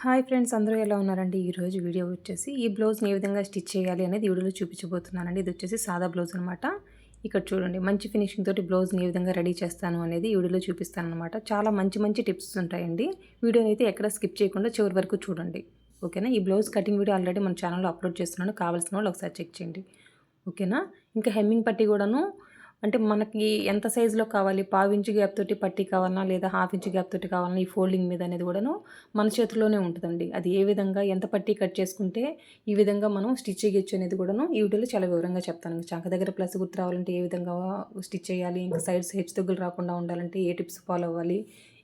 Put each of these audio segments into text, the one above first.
Hi friends, అందరూ ఎలా ఉన్నారండి? ఈరోజు వీడియో వచ్చేసి ఈ బ్లౌజ్ని ఏ విధంగా స్టిచ్ చేయాలి అనేది వీడియోలో చూపించబోతున్నానండి. ఇది వచ్చేసి సాదా బ్లౌజ్ అనమాట. ఇక్కడ చూడండి, మంచి ఫినిషింగ్ తోటి బ్లౌజ్ని ఏ విధంగా రెడీ చేస్తాను అనేది ఈ వీడియోలో చూపిస్తాను అనమాట. చాలా మంచి మంచి టిప్స్ ఉంటాయండి. వీడియోని అయితే ఎక్కడ స్కిప్ చేయకుండా చివరి వరకు చూడండి, ఓకేనా? ఈ బ్లౌజ్ కటింగ్ వీడియో ఆల్రెడీ మన ఛానల్లో అప్లోడ్ చేస్తున్నాను, కావాల్సిన వాళ్ళు ఒకసారి చెక్ చేయండి, ఓకేనా? ఇంకా హెమ్మింగ్ పట్టీ కూడాను, అంటే మనకి ఎంత సైజులో కావాలి, పావించి గ్యాప్ తోటి పట్టీ కావాలన్నా లేదా హాఫ్ ఇంచ్ గ్యాప్ తోటి కావాలన్నా ఈ ఫోల్డింగ్ మీద అనేది కూడాను మన చేతిలోనే ఉంటుందండి. అది ఏ విధంగా ఎంత పట్టీ కట్ చేసుకుంటే ఈ విధంగా మనం స్టిచ్ చేయొచ్చు అనేది కూడాను ఈ వీడియోలో చాలా వివరంగా చెప్తాను. చంక దగ్గర ప్లస్ గుర్తు రావాలంటే ఏ విధంగా స్టిచ్ చేయాలి, ఇంకా సైడ్స్ హెచ్చుతగ్గులు రాకుండా ఉండాలంటే ఏ టిప్స్ ఫాలో అవ్వాలి,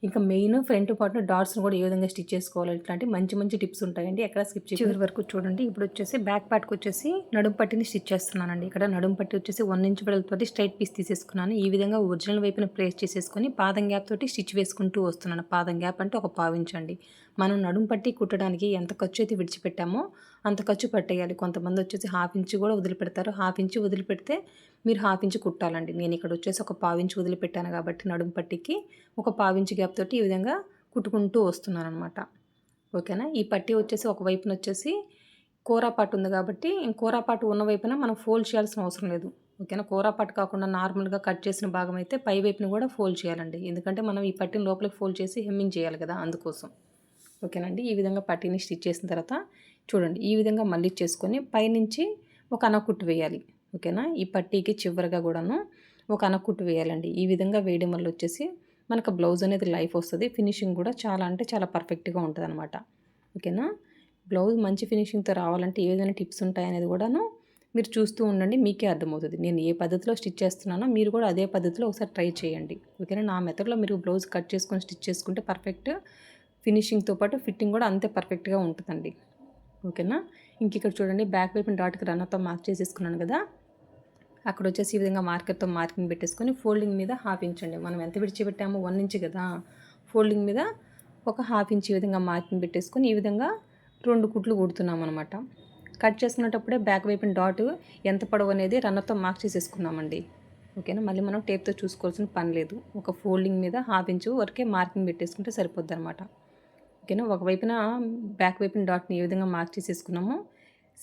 ఇంకా మెయిన్ ఫ్రంట్ పార్ట్ను డాట్స్ను కూడా ఏ విధంగా స్టిచ్ చేసుకోవాలి, ఇట్లాంటి మంచి మంచి టిప్స్ ఉంటాయండి. ఎక్కడ స్కిప్ చేసి చివరి వరకు చూడండి. ఇప్పుడు వచ్చేసి బ్యాక్ పార్ట్కి వచ్చేసి నడుం పట్టిని స్టిచ్ చేస్తున్నానండి. ఇక్కడ నడుం పట్టి వచ్చేసి 1 ఇంచ్ వెడల్పుతోటి స్ట్రైట్ పీస్ తీసేసుకున్నాను. ఈ విధంగా ఒరిజినల్ వైపున ప్లేస్ చేసేసుకొని పాదం గ్యాప్ తోటి స్టిచ్ వేసుకుంటూ వస్తున్నాను. పాదం గ్యాప్ అంటే ఒక పావించండి. మనం నడుం పట్టి కుట్టడానికి ఎంత ఖర్చు అయితే విడిచిపెట్టామో అంత ఖర్చు పట్టేయాలి. కొంతమంది వచ్చేసి హాఫ్ ఇంచ్ కూడా వదిలిపెడతారు. హాఫ్ ఇంచ్ వదిలిపెడితే మీరు హాఫ్ ఇంచ్ కుట్టాలండి. నేను ఇక్కడ వచ్చేసి ఒక పావించి వదిలిపెట్టాను కాబట్టి నడుం పట్టికి ఒక పావించి గ్యాప్ తోటి ఈ విధంగా కుట్టుకుంటూ వస్తున్నాను అనమాట, ఓకేనా? ఈ పట్టీ వచ్చేసి ఒక వైపున వచ్చేసి కూరా పాటు ఉంది కాబట్టి కూరా పాటు ఉన్న వైపున మనం ఫోల్డ్ చేయాల్సిన అవసరం లేదు, ఓకేనా? కూరా పాటు కాకుండా నార్మల్గా కట్ చేసిన భాగం అయితే పై వైపున కూడా ఫోల్డ్ చేయాలండి. ఎందుకంటే మనం ఈ పట్టీని లోపలికి ఫోల్డ్ చేసి హెమ్మింగ్ చేయాలి కదా, అందుకోసం, ఓకేనండి? ఈ విధంగా పట్టీని స్టిచ్ చేసిన తర్వాత చూడండి, ఈ విధంగా మళ్ళీ చేసుకొని పైనుంచి ఒక అనకుట్టు వేయాలి, ఓకేనా? ఈ పట్టీకి చివరిగా కూడాను ఒక అనకుట్టు వేయాలండి. ఈ విధంగా వేయడం వల్ల వచ్చేసి మనకు బ్లౌజ్ అనేది లైఫ్ వస్తుంది. ఫినిషింగ్ కూడా చాలా అంటే చాలా పర్ఫెక్ట్గా ఉంటుంది అనమాట, ఓకేనా? బ్లౌజ్ మంచి ఫినిషింగ్తో రావాలంటే ఏ విధమైన టిప్స్ ఉంటాయనేది కూడాను మీరు చూస్తూ ఉండండి, మీకే అర్థమవుతుంది. నేను ఏ పద్ధతిలో స్టిచ్ చేస్తున్నానో మీరు కూడా అదే పద్ధతిలో ఒకసారి ట్రై చేయండి, ఓకేనా? నా మెథడ్లో మీరు బ్లౌజ్ కట్ చేసుకొని స్టిచ్ చేసుకుంటే పర్ఫెక్ట్ ఫినిషింగ్తో పాటు ఫిట్టింగ్ కూడా అంతే పర్ఫెక్ట్గా ఉంటుందండి, ఓకేనా? ఇంక ఇక్కడ చూడండి, బ్యాక్ వైపున డాట్కి రన్నర్తో మార్క్ చేసేసుకున్నాను కదా, అక్కడ వచ్చేసి ఈ విధంగా మార్కర్తో మార్కింగ్ పెట్టేసుకొని ఫోల్డింగ్ మీద హాఫ్ ఇంచ్ అండి. మనం ఎంత విడిచిపెట్టామో 1 ఇంచ్ కదా, ఫోల్డింగ్ మీద ఒక హాఫ్ ఇంచ్ ఈ విధంగా మార్కింగ్ పెట్టేసుకొని ఈ విధంగా 2 కుట్లు కుడుతున్నాం అనమాట. కట్ చేసుకునేటప్పుడే బ్యాక్ వైపున డాట్ ఎంత పొడవు అనేది రన్నర్తో మార్క్ చేసేసుకున్నామండి, ఓకేనా? మళ్ళీ మనం టేప్తో చూసుకోవాల్సిన పని లేదు. ఒక ఫోల్డింగ్ మీద హాఫ్ ఇంచు వరకే మార్కింగ్ పెట్టేసుకుంటే సరిపోద్ది అనమాట, ఓకేనా? ఒకవైపున బ్యాక్ వైపున డాట్ని ఏ విధంగా మార్క్ చేసేసుకున్నామో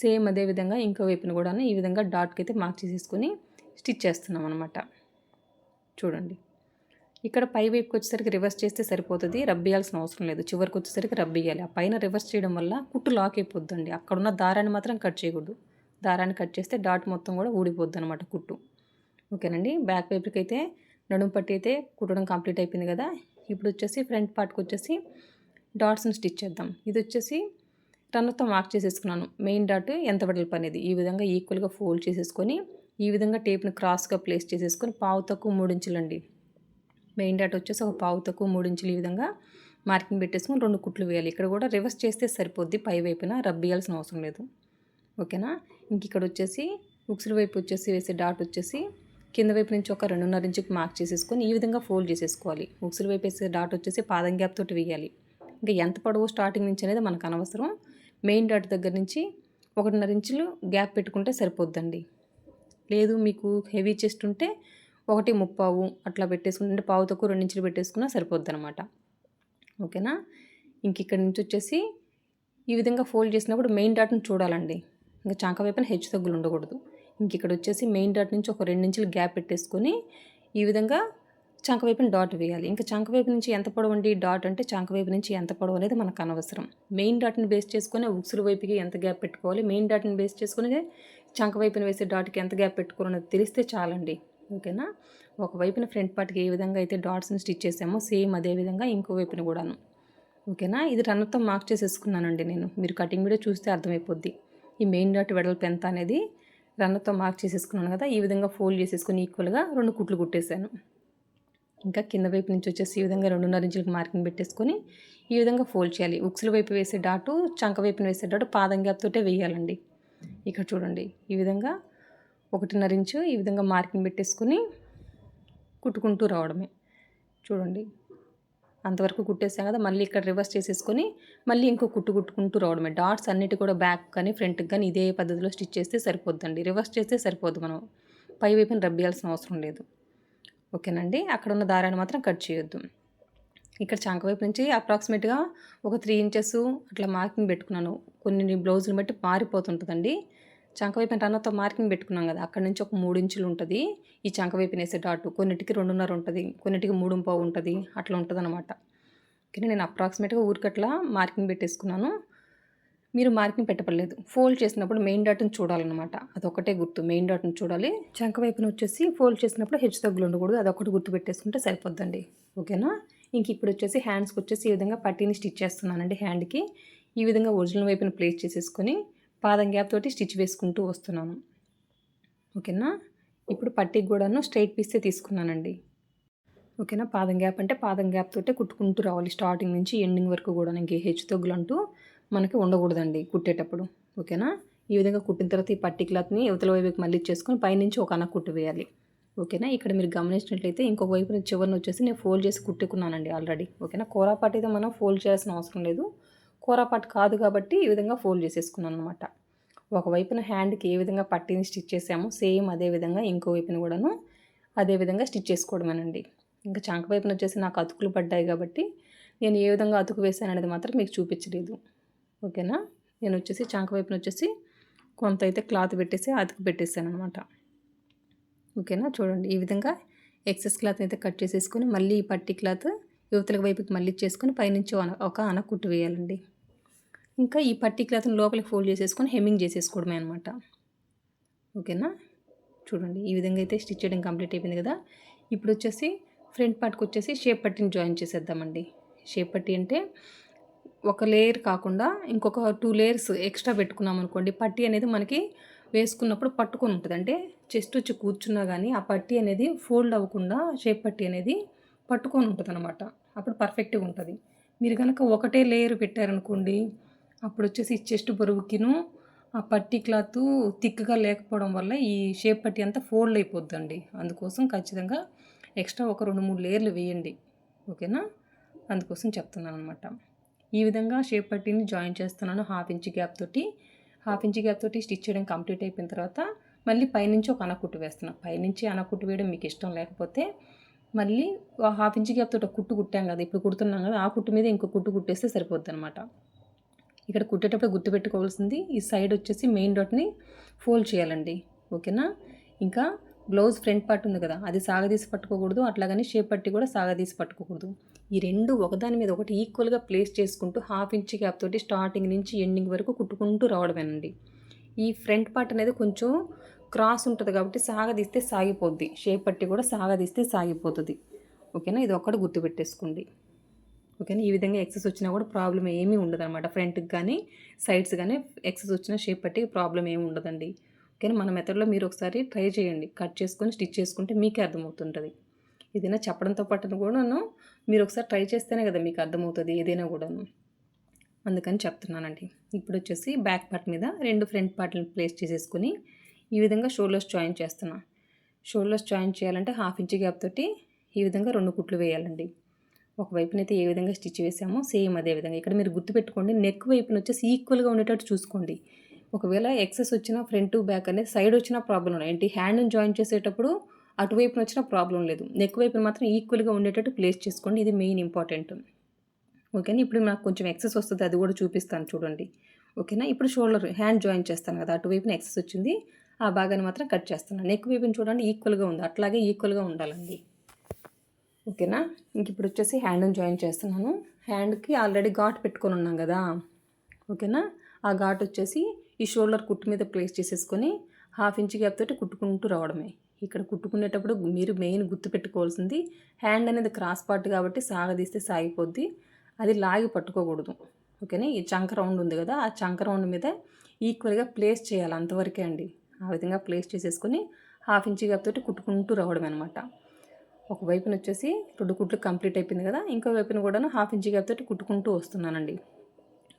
సేమ్ అదే విధంగా ఇంకో వైపున కూడా ఈ విధంగా డాట్కి అయితే మార్క్ చేసేసుకొని స్టిచ్ చేస్తున్నాం అనమాట. చూడండి, ఇక్కడ పై వైపుకి వచ్చేసరికి రివర్స్ చేస్తే సరిపోతుంది, రబ్బేయాల్సిన అవసరం లేదు. చివరికి వచ్చేసరికి రబ్బేయాలి. ఆ పైన రివర్స్ చేయడం వల్ల కుట్టు లాక్ అయిపోద్దండి. అక్కడున్న దారాన్ని మాత్రం కట్ చేయకూడదు. దారాన్ని కట్ చేస్తే డాట్ మొత్తం కూడా ఊడిపోద్ది అనమాట కుట్టు, ఓకేనండి? బ్యాక్ వైపుకి అయితే నడుము పట్టి అయితే కుట్టడం కంప్లీట్ అయిపోయింది కదా. ఇప్పుడు వచ్చేసి ఫ్రంట్ పార్ట్కి వచ్చేసి డాట్స్ని స్టిచ్ చేద్దాం. ఇది వచ్చేసి రన్నర్తో మార్క్ చేసేసుకున్నాను. మెయిన్ డాట్ ఎంత వెడల్పు అనేది ఈ విధంగా ఈక్వల్గా ఫోల్డ్ చేసేసుకొని ఈ విధంగా టేప్ని క్రాస్గా ప్లేస్ చేసేసుకొని పావు తక్కువ 3 ఇంచులండి. మెయిన్ డాట్ వచ్చేసి ఒక పావు తక్కువ 3 ఇంచులు ఈ విధంగా మార్కింగ్ పెట్టేసుకొని 2 కుట్లు వేయాలి. ఇక్కడ కూడా రివర్స్ చేస్తే సరిపోద్ది, పై వైపున రబ్బేయాల్సిన అవసరం లేదు, ఓకేనా? ఇంక ఇక్కడ వచ్చేసి ఉక్సుల వైపు వచ్చేసి వేసే డాట్ వచ్చేసి కింద వైపు నుంచి ఒక 2.5 ఇంచుకి మార్క్ చేసేసుకొని ఈ విధంగా ఫోల్డ్ చేసేసుకోవాలి. ఉక్సుల వైపు వేసే డాట్ వచ్చేసి పాదం గ్యాప్ తోటి వేయాలి. ఇంకా ఎంత పొడవు స్టార్టింగ్ నుంచి అనేది మనకు అనవసరం. మెయిన్ డాట్ దగ్గర నుంచి 1.5 ఇంచులు గ్యాప్ పెట్టుకుంటే సరిపోద్దండి. లేదు మీకు హెవీ చెస్ట్ ఉంటే 1.35 అట్లా పెట్టేసుకుంటే పావు తక్కువ 2 ఇంచులు పెట్టేసుకున్నా సరిపోద్ది అనమాట, ఓకేనా? ఇంక ఇక్కడ నుంచి వచ్చేసి ఈ విధంగా ఫోల్డ్ చేసినప్పుడు మెయిన్ డాట్ని చూడాలండి. ఇంకా చంక వైపున హెచ్చు తగ్గులు ఉండకూడదు. ఇంక ఇక్కడ వచ్చేసి మెయిన్ డాట్ నుంచి ఒక 2 ఇంచులు గ్యాప్ పెట్టేసుకొని ఈ విధంగా చంక వైపున డాట్ వేయాలి. ఇంకా చంక వైపు నుంచి ఎంత పొడవు అండి డాట్ అంటే చంక వైపు నుంచి ఎంత పొడవు అనేది మనకు అనవసరం. మెయిన్ డాట్ని బేస్ చేసుకొని ఉక్సుల వైపుకి ఎంత గ్యాప్ పెట్టుకోవాలి, మెయిన్ డాట్ని బేస్ చేసుకుని చంక వైపున వేసే డాట్కి ఎంత గ్యాప్ పెట్టుకోవాలనేది తెలిస్తే చాలండి, ఓకేనా? ఒకవైపున ఫ్రంట్ పార్ట్కి ఏ విధంగా అయితే డాట్స్ని స్టిచ్ చేసామో సేమ్ అదే విధంగా ఇంకో వైపున కూడాను, ఓకేనా? ఇది రన్నర్తో మార్క్ చేసేసుకున్నానండి నేను. మీరు కటింగ్ వీడియో చూస్తే అర్థమైపోద్ది. ఈ మెయిన్ డాట్ వెడల్పు ఎంత అనేది రన్నర్తో మార్క్ చేసేసుకున్నాను కదా. ఈ విధంగా ఫోల్డ్ చేసేసుకొని ఈక్వల్గా 2 కుట్లు కుట్టేశాను. ఇంకా కింద వైపు నుంచి వచ్చేసి ఈ విధంగా 2.5 ఇంచులకు మార్కింగ్ పెట్టేసుకొని ఈ విధంగా ఫోల్డ్ చేయాలి. ఉక్సుల వైపు వేసే డాటు చంక వైపున వేసే డాటు పాదం గ్యాప్ తోటే వేయాలండి. ఇక్కడ చూడండి, ఈ విధంగా 1.5 ఇంచు ఈ విధంగా మార్కింగ్ పెట్టేసుకొని కుట్టుకుంటూ రావడమే. చూడండి, అంతవరకు కుట్టేసాం కదా. మళ్ళీ ఇక్కడ రివర్స్ చేసేసుకొని మళ్ళీ ఇంకో కుట్టుకుంటూ రావడమే. డాట్స్ అన్నిటి కూడా బ్యాక్ కానీ ఫ్రంట్కి కానీ ఇదే పద్ధతిలో స్టిచ్ చేస్తే సరిపోద్దండి. రివర్స్ చేస్తే సరిపోద్దు, మనం పై వైపున రబ్బేయాల్సిన అవసరం లేదు, ఓకేనండి? అక్కడ ఉన్న దారాన్ని మాత్రం కట్ చేయొద్దు. ఇక్కడ చంక వైపు నుంచి అప్రాక్సిమేట్గా ఒక 3 ఇంచెస్ అట్లా మార్కింగ్ పెట్టుకున్నాను. కొన్ని బ్లౌజులు బట్టి మారిపోతుంటుందండి. చంక వైపున రన్నర్తో మార్కింగ్ పెట్టుకున్నాం కదా, అక్కడ నుంచి ఒక 3 ఇంచులు ఉంటుంది ఈ చంక వైపున వేసే డాటు. కొన్నిటికి 2.5 ఉంటుంది, కొన్నిటికి 3.5 ఉంటుంది, అట్లా ఉంటుంది అనమాట. ఓకే, నేను అప్రాక్సిమేట్గా ఊరికట్లా మార్కింగ్ పెట్టేసుకున్నాను. మీరు మార్కింగ్ పెట్టపడలేదు. ఫోల్డ్ చేసినప్పుడు మెయిన్ డాట్ని చూడాలన్నమాట. అదొకటే గుర్తు, మెయిన్ డాట్ని చూడాలి. చంక వైపున వచ్చేసి ఫోల్డ్ చేసినప్పుడు హెచ్చు తగ్గులు ఉండకూడదు. అదొకటి గుర్తు పెట్టేసుకుంటే సరిపోద్దండి. ఓకేనా. ఇంక ఇప్పుడు వచ్చేసి హ్యాండ్స్కి వచ్చేసి ఈ విధంగా పట్టీని స్టిచ్ చేస్తున్నానండి. హ్యాండ్కి ఈ విధంగా ఒరిజినల్ వైపున ప్లేస్ చేసేసుకొని పాదం గ్యాప్ తోటి స్టిచ్ వేసుకుంటూ వస్తున్నాను. ఓకేనా. ఇప్పుడు పట్టీకి కూడాను స్ట్రైట్ పీసే తీసుకున్నానండి. ఓకేనా. పాదం గ్యాప్ అంటే పాదం గ్యాప్ తోటే కుట్టుకుంటూ రావాలి స్టార్టింగ్ నుంచి ఎండింగ్ వరకు కూడా. ఇంకే హెచ్చు తగ్గులు అంటూ మనకి ఉండకూడదండి కుట్టేటప్పుడు. ఓకేనా. ఈ విధంగా కుట్టిన తర్వాత ఈ పట్టీ క్లాత్ని యువతల వైపుకి మళ్ళీ చేసుకొని పైనుంచి ఒక అన్న కుట్టు వేయాలి. ఓకేనా. ఇక్కడ మీరు గమనించినట్లయితే ఇంకొక వైపు చివరిని వచ్చేసి నేను ఫోల్డ్ చేసి కుట్టుకున్నానండి ఆల్రెడీ. ఓకేనా. కోరాపాటు అయితే మనం ఫోల్డ్ చేయాల్సిన అవసరం లేదు. కోరాపాటు కాదు కాబట్టి ఈ విధంగా ఫోల్డ్ చేసేసుకున్నాను అనమాట. ఒకవైపున హ్యాండ్కి ఏ విధంగా పట్టీని స్టిచ్ చేసామో సేమ్ అదే విధంగా ఇంకో వైపున కూడాను అదే విధంగా స్టిచ్ చేసుకోవడమేనండి. ఇంకా చంక వైపున వచ్చేసి నాకు అతుకులు పడ్డాయి కాబట్టి నేను ఏ విధంగా అతుకు వేసాను అనేది మాత్రం మీకు చూపించలేదు. ఓకేనా. నేను వచ్చేసి చంక వైపున వచ్చేసి కొంత అయితే క్లాత్ పెట్టేసి అతుకు పెట్టేసాను అనమాట. ఓకేనా. చూడండి ఈ విధంగా ఎక్సెస్ క్లాత్ అయితే కట్ చేసేసుకొని మళ్ళీ ఈ పట్టీ క్లాత్ యువతల వైపుకి మళ్ళీ చేసుకొని పైనుంచి ఒక అన కుట్టు వేయాలండి. ఇంకా ఈ పట్టీ క్లాత్ని లోపలికి ఫోల్డ్ చేసేసుకొని హెమ్మింగ్ చేసేసుకోవడమే అనమాట. ఓకేనా. చూడండి ఈ విధంగా అయితే స్టిచ్ చేయడం కంప్లీట్ అయిపోయింది కదా. ఇప్పుడు వచ్చేసి ఫ్రంట్ పార్ట్కి వచ్చేసి షేప్ పట్టీని జాయిన్ చేసేద్దామండి. షేప్ పట్టీ అంటే ఒక లేయర్ కాకుండా ఇంకొక 2 లేయర్స్ ఎక్స్ట్రా పెట్టుకున్నాం అనుకోండి, పట్టీ అనేది మనకి వేసుకున్నప్పుడు పట్టుకొని ఉంటుంది. అంటే చెస్ట్ వచ్చి కూర్చున్నా కానీ ఆ పట్టీ అనేది ఫోల్డ్ అవ్వకుండా షేప్ పట్టీ అనేది పట్టుకొని ఉంటుంది అనమాట. అప్పుడు పర్ఫెక్ట్గా ఉంటుంది. మీరు కనుక ఒకటే లేయర్ పెట్టారనుకోండి, అప్పుడు వచ్చేసి చెస్ట్ బరువుకిను ఆ పట్టీ క్లాత్ థిక్గా లేకపోవడం వల్ల ఈ షేప్ పట్టీ అంతా ఫోల్డ్ అయిపోద్దండి. అందుకోసం ఖచ్చితంగా ఎక్స్ట్రా ఒక 2-3 లేయర్లు వేయండి. ఓకేనా. అందుకోసం చెప్తున్నాను అనమాట. ఈ విధంగా షేప్ పట్టీని జాయిన్ చేస్తున్నాను. హాఫ్ ఇంచ్ గ్యాప్ తోటి స్టిచ్ చేయడం కంప్లీట్ అయిపోయిన తర్వాత మళ్ళీ పైనుంచి ఒక అనకుట్టు వేస్తున్నాను. పైనుంచి అనకుట్టు వేయడం మీకు ఇష్టం లేకపోతే మళ్ళీ హాఫ్ ఇంచ్ గ్యాప్ తోటి ఒక కుట్టు కుట్టాం కదా, ఇప్పుడు కుడుతున్నాం కదా, ఆ కుట్టు మీద ఇంకో కుట్టు కుట్టేస్తే సరిపోద్ది అనమాట. ఇక్కడ కుట్టేటప్పుడు గుర్తుపెట్టుకోవాల్సింది ఈ సైడ్ వచ్చేసి మెయిన్ డాట్ని ఫోల్డ్ చేయాలండి. ఓకేనా. ఇంకా బ్లౌజ్ ఫ్రంట్ పార్ట్ ఉంది కదా, అది సాగదీసి పట్టుకోకూడదు, అట్లాగని షేప్ పట్టి కూడా సాగదీసి పట్టుకోకూడదు. ఈ రెండు ఒకదాని మీద ఒకటి ఈక్వల్గా ప్లేస్ చేసుకుంటూ హాఫ్ ఇంచ్ గ్యాప్ తోటి స్టార్టింగ్ నుంచి ఎండింగ్ వరకు కుట్టుకుంటూ రావడమేనండి. ఈ ఫ్రంట్ పార్ట్ అనేది కొంచెం క్రాస్ ఉంటుంది కాబట్టి సాగదీస్తే సాగిపోద్ది, షేప్ పట్టి కూడా సాగదీస్తే సాగిపోతుంది. ఓకేనా. ఇది ఒక్కటి గుర్తుపెట్టేసుకోండి. ఓకేనా. ఈ విధంగా ఎక్సెస్ వచ్చినా కూడా ప్రాబ్లం ఏమీ ఉండదు అనమాట. ఫ్రంట్కి కానీ సైడ్స్ కానీ ఎక్సెస్ వచ్చిన షేప్ పట్టి ప్రాబ్లం ఏమి ఉండదండి. ఓకేనా. మన మెథడ్లో మీరు ఒకసారి ట్రై చేయండి. కట్ చేసుకొని స్టిచ్ చేసుకుంటే మీకే అర్థమవుతుంటుంది. ఏదైనా చెప్పడంతో పాటు కూడాను మీరు ఒకసారి ట్రై చేస్తేనే కదా మీకు అర్థమవుతుంది ఏదైనా కూడాను. అందుకని చెప్తున్నానండి. ఇప్పుడు వచ్చేసి బ్యాక్ పార్ట్ మీద 2 ఫ్రంట్ పార్ట్లను ప్లేస్ చేసేసుకొని ఈ విధంగా షోల్డర్స్ జాయిన్ చేస్తున్నా. షోల్డర్స్ జాయిన్ చేయాలంటే హాఫ్ ఇంచ్ గ్యాప్ తోటి ఈ విధంగా 2 కుట్లు వేయాలండి. ఒకవైపునైతే ఏ విధంగా స్టిచ్ వేసామో సేమ్ అదే విధంగా ఇక్కడ మీరు గుర్తుపెట్టుకోండి. నెక్ వైపున వచ్చేసి ఈక్వల్గా ఉండేటట్టు చూసుకోండి. ఒకవేళ ఎక్సెస్ వచ్చినా ఫ్రంట్ బ్యాక్ అనేది సైడ్ వచ్చినా ప్రాబ్లం లేదు. ఏంటి హ్యాండ్ని జాయిన్ చేసేటప్పుడు అటువైపున వచ్చినా ప్రాబ్లం లేదు. నెక్ వైపున మాత్రం ఈక్వల్గా ఉండేటట్టు ప్లేస్ చేసుకోండి. ఇది మెయిన్ ఇంపార్టెంట్. ఓకేనా. ఇప్పుడు నాకు కొంచెం ఎక్సెస్ వస్తుంది, అది కూడా చూపిస్తాను చూడండి. ఓకేనా. ఇప్పుడు షోల్డర్ హ్యాండ్ జాయిన్ చేస్తాను కదా, అటువైపున ఎక్సెస్ వచ్చింది, ఆ భాగాన్ని మాత్రం కట్ చేస్తున్నాను. నెక్ వైపున చూడండి ఈక్వల్గా ఉంది, అట్లాగే ఈక్వల్గా ఉండాలండి. ఓకేనా. ఇంక ఇప్పుడు వచ్చేసి హ్యాండ్ని జాయిన్ చేస్తున్నాను. హ్యాండ్కి ఆల్రెడీ ఘాట్ పెట్టుకొని ఉన్నాం కదా. ఓకేనా. ఆ ఘాట్ వచ్చేసి ఈ షోల్డర్ కుట్టు మీద ప్లేస్ చేసేసుకొని హాఫ్ ఇంచ్ గ్యాప్ తోటి కుట్టుకుంటూ రావడమే. ఇక్కడ కుట్టుకునేటప్పుడు మీరు మెయిన్ గుర్తుపెట్టుకోవాల్సింది హ్యాండ్ అనేది క్రాస్ పార్ట్ కాబట్టి సాగదీస్తే సాగిపోద్ది, అది లాగి పట్టుకోకూడదు. ఓకేనా. ఈ చంక రౌండ్ ఉంది కదా, ఆ చంక రౌండ్ మీద ఈక్వల్గా ప్లేస్ చేయాలి, అంతవరకే అండి. ఆ విధంగా ప్లేస్ చేసేసుకొని హాఫ్ ఇంచ్ గ్యాప్ తోటి కుట్టుకుంటూ రావడం అనమాట. ఒక వైపున వచ్చేసి 2 కుట్లు కంప్లీట్ అయిపోయింది కదా, ఇంకో వైపున కూడా హాఫ్ ఇంచ్ గ్యాప్ తోటి కుట్టుకుంటూ వస్తున్నానండి.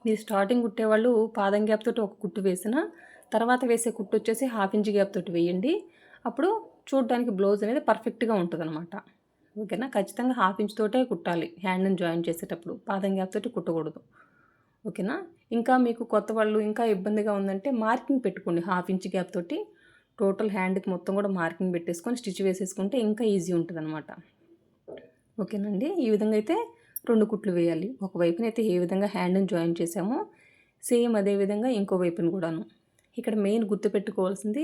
మీరు స్టార్టింగ్ కుట్టేవాళ్ళు పాదం గ్యాప్ తోటి ఒక కుట్టు వేసిన తర్వాత వేసే కుట్టు వచ్చేసి హాఫ్ ఇంచ్ గ్యాప్ తోటి వేయండి. అప్పుడు చూడడానికి బ్లౌజ్ అనేది పర్ఫెక్ట్గా ఉంటుంది అనమాట. ఓకేనా. ఖచ్చితంగా హాఫ్ ఇంచ్ తోటే కుట్టాలి హ్యాండ్ని జాయిన్ చేసేటప్పుడు, పాదం గ్యాప్ తోటి కుట్టకూడదు. ఓకేనా. ఇంకా మీకు కొత్త వాళ్ళు ఇంకా ఇబ్బందిగా ఉందంటే మార్కింగ్ పెట్టుకోండి హాఫ్ ఇంచ్ గ్యాప్ తోటి. టోటల్ హ్యాండ్కి మొత్తం కూడా మార్కింగ్ పెట్టేసుకొని స్టిచ్ వేసేసుకుంటే ఇంకా ఈజీ ఉంటుంది అనమాట. ఓకేనండి. ఈ విధంగా అయితే 2 కుట్లు వేయాలి. ఒక వైపునైతే ఏ విధంగా హ్యాండ్‌ని జాయిన్ చేసామో సేమ్ అదే విధంగా ఇంకో వైపున కూడాను. ఇక్కడ మెయిన్ గుర్తుపెట్టుకోవాల్సింది